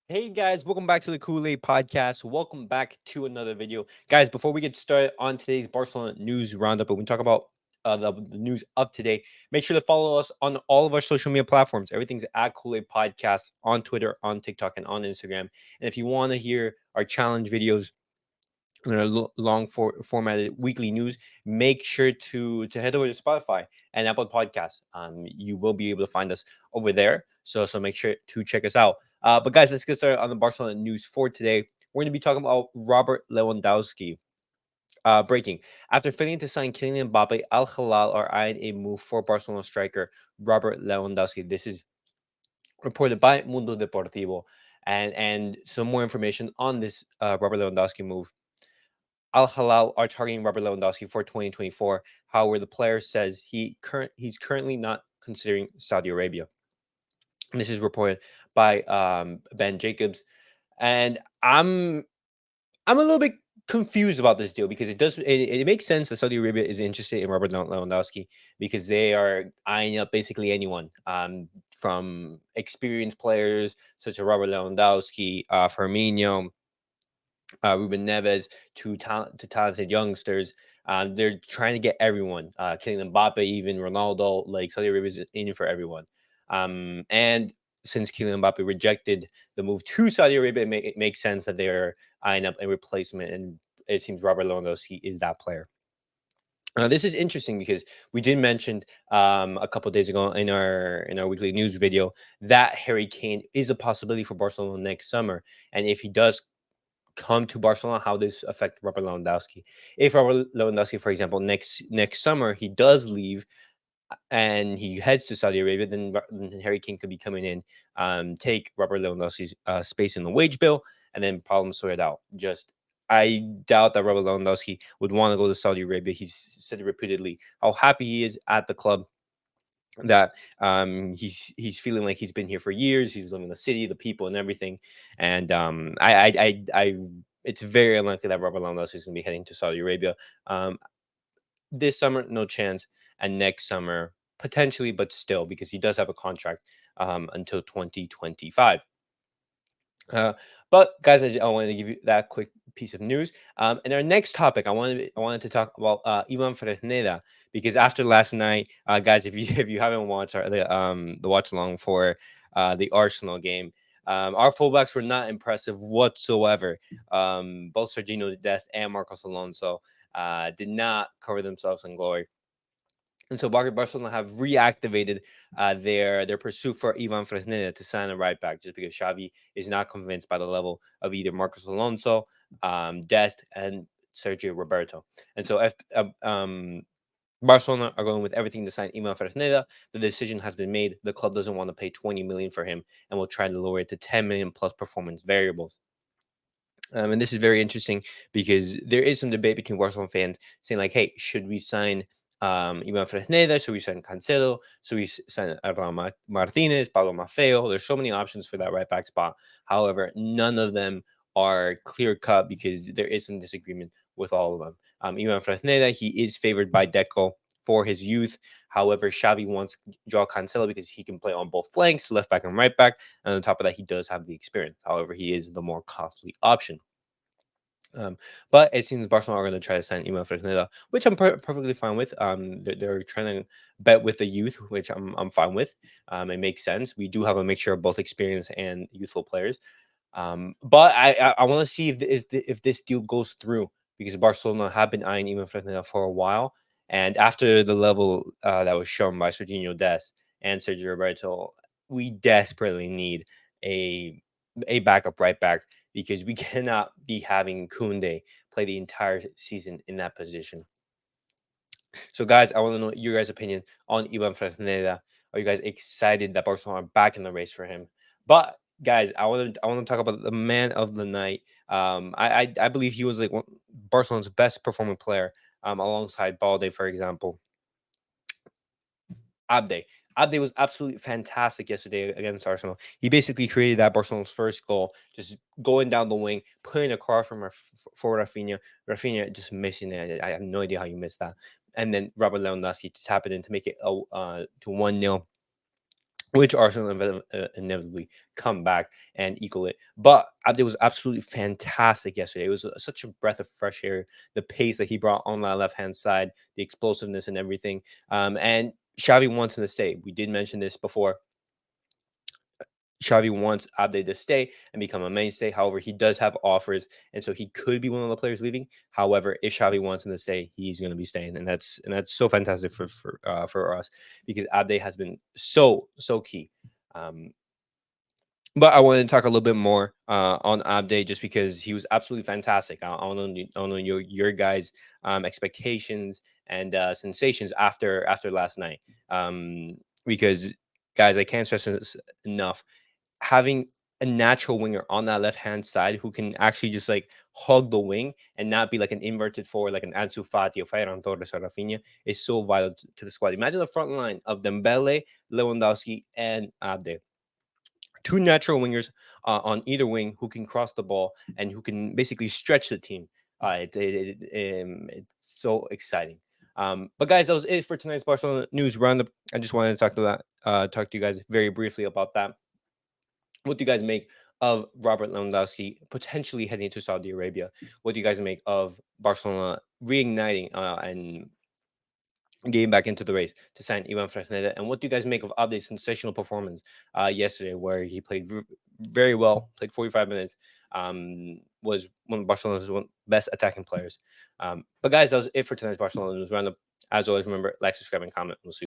Hey guys, welcome back to the Kool-Aid Podcast. Welcome back to another video. Guys, before we get started on today's Barcelona news roundup, and we talk about the news of today, make sure to follow us on all of our social media platforms. Everything's at Kool-Aid Podcast on Twitter, on TikTok, and on Instagram. And if you want to hear our challenge videos, long formatted weekly news, make sure to head over to Spotify and Apple Podcasts. You will be able to find us over there. So make sure to check us out. But guys, let's get started on the Barcelona news for today. We're going to be talking about Robert Lewandowski. Breaking. After failing to sign Kylian Mbappe, Al Hilal are eyeing a move for Barcelona striker Robert Lewandowski. This is reported by Mundo Deportivo. And some more information on this Robert Lewandowski move. Al Hilal are targeting Robert Lewandowski for 2024. However, the player says he's currently not considering Saudi Arabia. And this is reported by Ben Jacobs, and I'm a little bit confused about this deal because it makes sense that Saudi Arabia is interested in Robert Lewandowski because they are eyeing up basically anyone, from experienced players such as Robert Lewandowski, Firmino, Ruben Neves to talented youngsters. They're trying to get everyone, Kylian Mbappe, even Ronaldo. Like Saudi Arabia is in for everyone. And since Kylian Mbappe rejected the move to Saudi Arabia, it makes sense that they're eyeing up a replacement, and it seems Robert Lewandowski is that player. This is interesting because we did mention a couple days ago in our weekly news video that Harry Kane is a possibility for Barcelona next summer, and if he does come to Barcelona, how this affect Robert Lewandowski. If Robert Lewandowski, for example, next summer he does leave and he heads to Saudi Arabia, then Harry Kane could be coming in, take Robert Lewandowski's space in the wage bill, and then problem sorted out. Just I doubt that Robert Lewandowski would want to go to Saudi Arabia. He's said repeatedly how happy he is at the club, that he's feeling like he's been here for years. He's living in the city, the people, and everything. And it's very unlikely that Robert Lewandowski is going to be heading to Saudi Arabia. Um, this summer, no chance, and next summer potentially, but still because he does have a contract until 2025. Uh, but guys, I wanted to give you that quick piece of news. And our next topic, I wanted to talk about Ivan Fresneda, because after last night, guys, if you if you haven't watched the watch along for the Arsenal game, our fullbacks were not impressive whatsoever. Both Sergio Dest and Marcos Alonso did not cover themselves in glory. And so Barcelona have reactivated their pursuit for Ivan Fresneda to sign a right back, just because Xavi is not convinced by the level of either Marcos Alonso, Dest, and Sergio Roberto. And so if Barcelona are going with everything to sign Ivan Fresneda, the decision has been made. The club doesn't want to pay 20 million for him and will try to lower it to 10 million plus performance variables. And this is very interesting because there is some debate between Barcelona fans saying like, "Hey, should we sign Ivan Fresneda? Should we sign Cancelo? Should we sign Abraham Martinez, Pablo Maffeo?" There's so many options for that right back spot. However, none of them are clear cut because there is some disagreement with all of them. Ivan Fresneda, he is favored by Deco for his youth. However, Xavi wants Joao Cancelo because he can play on both flanks, left back and right back. And on top of that, he does have the experience. However, he is the more costly option. Um, but it seems Barcelona are going to try to sign Ivan Fresneda, which I'm perfectly fine with. They're trying to bet with the youth, which I'm fine with. It makes sense. We do have a mixture of both experienced and youthful players. But I want to see if this deal goes through, because Barcelona have been eyeing Ivan Fresneda for a while, and after the level that was shown by Serginho Dest and Sergio Roberto, we desperately need a backup right back, because we cannot be having Kunde play the entire season in that position. So, guys, I want to know your guys' opinion on Ivan Fresneda. Are you guys excited that Barcelona are back in the race for him? But guys, I want to talk about the man of the night. I believe he was like Barcelona's best performing player, alongside Balde, for example. Abde. Abde was absolutely fantastic yesterday against Arsenal. He basically created that Barcelona's first goal, just going down the wing, putting a cross from for Rafinha. Rafinha just missing it. I have no idea how you missed that. And then Robert Lewandowski to tap it in to make it to 1-0. which Arsenal inevitably come back and equal it. But Abde was absolutely fantastic yesterday. It was such a breath of fresh air. The pace that he brought on that left hand side, the explosiveness and everything. And Xavi wants him to stay. We did mention this before. Xavi wants Abde to stay and become a mainstay. However, he does have offers, and so he could be one of the players leaving. However, if Xavi wants him to stay, he's going to be staying, and that's so fantastic for us because Abde has been so key. Um, but I wanted to talk a little bit more on Abde just because he was absolutely fantastic. I don't know your guys' expectations and sensations after last night. Because guys, I can't stress this enough, having a natural winger on that left hand side who can actually just like hug the wing and not be like an inverted forward like an Ansu Fati or Ferran Torres or Rafinha is so vital to the squad. Imagine the front line of Dembele, Lewandowski, and Abde, two natural wingers on either wing who can cross the ball and who can basically stretch the team. It's so exciting. But guys, that was it for tonight's Barcelona news roundup. I just wanted to talk to you guys very briefly about that. What do you guys make of Robert Lewandowski potentially heading to Saudi Arabia? What do you guys make of Barcelona reigniting and getting back into the race to sign Ivan Fresneda? And what do you guys make of Abde's sensational performance yesterday, where he played very well, played 45 minutes, was one of Barcelona's best attacking players. But guys, that was it for tonight's Barcelona News Roundup. As always, remember, like, subscribe, and comment. We'll see you.